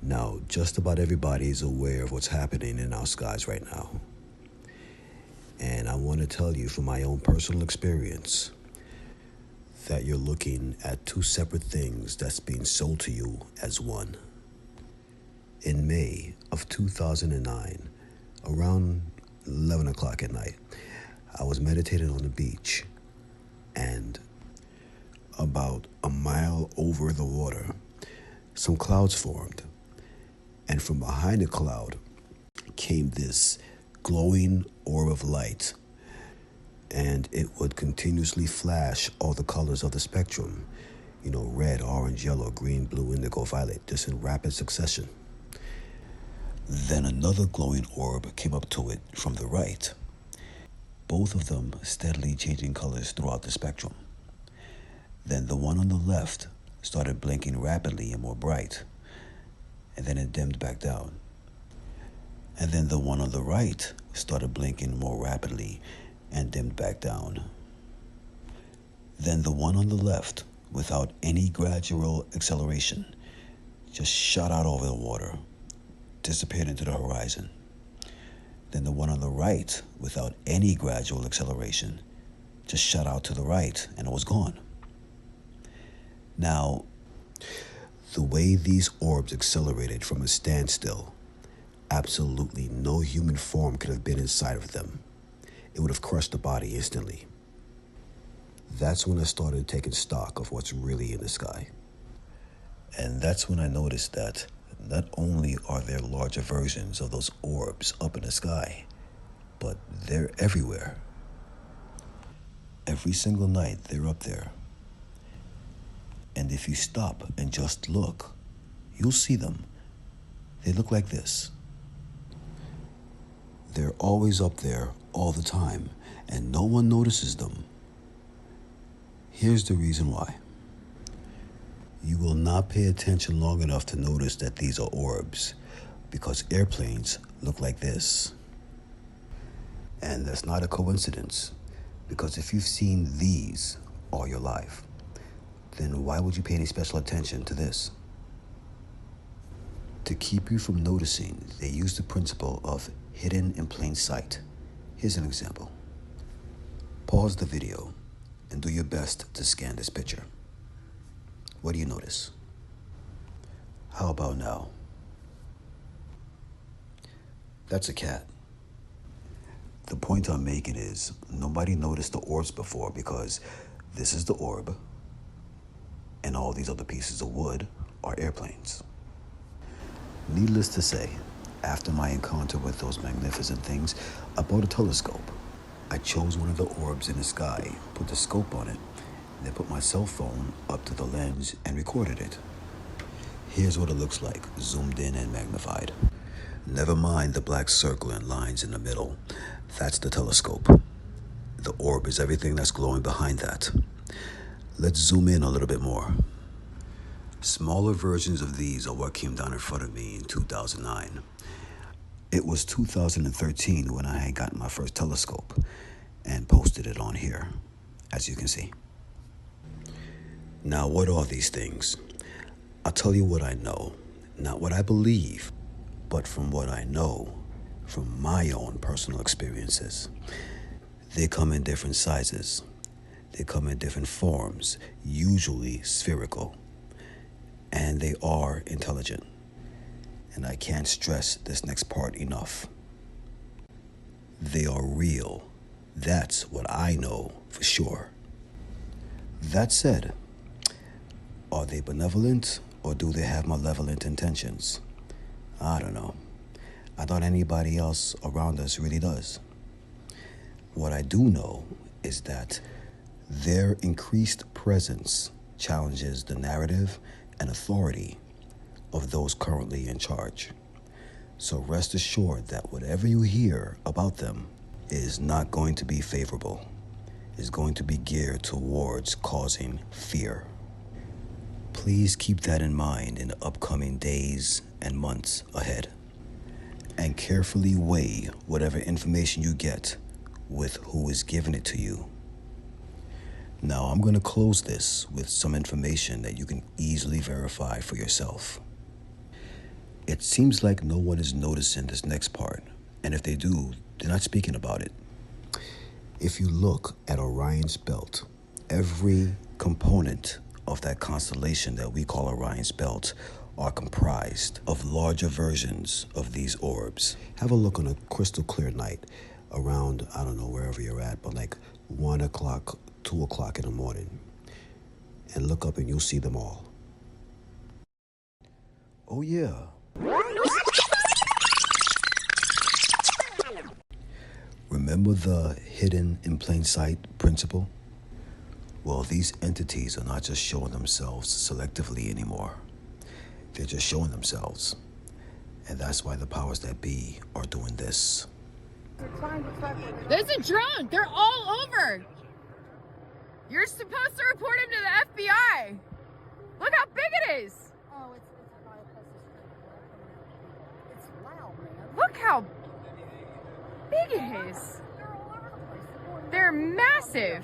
Now, just about everybody is aware of what's happening in our skies right now. And I want to tell you from my own personal experience that you're looking at two separate things that's being sold to you as one. In May of 2009, around 11 o'clock at night, I was meditating on the beach, and about a mile over the water, some clouds formed. And from behind the cloud came this glowing orb of light, and it would continuously flash all the colors of the spectrum, red, orange, yellow, green, blue, indigo, violet, just in rapid succession. Then another glowing orb came up to it from the right, both of them steadily changing colors throughout the spectrum. Then the one on the left started blinking rapidly and more bright, and then it dimmed back down. And then the one on the right started blinking more rapidly and dimmed back down. Then the one on the left, without any gradual acceleration, just shot out over the water, disappeared into the horizon. Then the one on the right, without any gradual acceleration, just shot out to the right and it was gone. Now, the way these orbs accelerated from a standstill, absolutely no human form could have been inside of them. It would have crushed the body instantly. That's when I started taking stock of what's really in the sky. And that's when I noticed that not only are there larger versions of those orbs up in the sky, but they're everywhere. Every single night they're up there. And if you stop and just look, you'll see them. They look like this. They're always up there all the time, and no one notices them. Here's the reason why. You will not pay attention long enough to notice that these are orbs, because airplanes look like this. And that's not a coincidence, because if you've seen these all your life, then why would you pay any special attention to this? To keep you from noticing, they use the principle of hidden in plain sight. Here's an example. Pause the video and do your best to scan this picture. What do you notice? How about now? That's a cat. The point I'm making is nobody noticed the orbs before because this is the orb and all these other pieces of wood are airplanes. Needless to say, after my encounter with those magnificent things, I bought a telescope. I chose one of the orbs in the sky, put the scope on it, then put my cell phone up to the lens and recorded it. Here's what it looks like, zoomed in and magnified. Never mind the black circle and lines in the middle. That's the telescope. The orb is everything that's glowing behind that. Let's zoom in a little bit more. Smaller versions of these are what came down in front of me in 2009. It was 2013 when I had gotten my first telescope and posted it on here, as you can see. Now, what are these things? I'll tell you what I know, not what I believe, but from what I know, from my own personal experiences. They come in different sizes. They come in different forms, usually spherical. And they are intelligent. And I can't stress this next part enough. They are real. That's what I know for sure. That said, are they benevolent or do they have malevolent intentions? I don't know. I thought anybody else around us really does. What I do know is that their increased presence challenges the narrative and authority of those currently in charge. So rest assured that whatever you hear about them is not going to be favorable. Is going to be geared towards causing fear. Please keep that in mind in the upcoming days and months ahead. And carefully weigh whatever information you get with who is giving it to you. Now, I'm going to close this with some information that you can easily verify for yourself. It seems like no one is noticing this next part, and if they do, they're not speaking about it. If you look at Orion's belt, every component of that constellation that we call Orion's belt are comprised of larger versions of these orbs. Have a look on a crystal clear night around, I don't know, wherever you're at, but like 1 o'clock, 2 o'clock in the morning, and look up and you'll see them all. Oh yeah. Remember the hidden in plain sight principle? Well, these entities are not just showing themselves selectively anymore. They're just showing themselves. And that's why the powers that be are doing this. There's a drone! They're all over! You're supposed to report him to the FBI! Look how big it is! Oh, it's right across the street. It's loud, man. Look how big it is! They're all over the place. They're massive!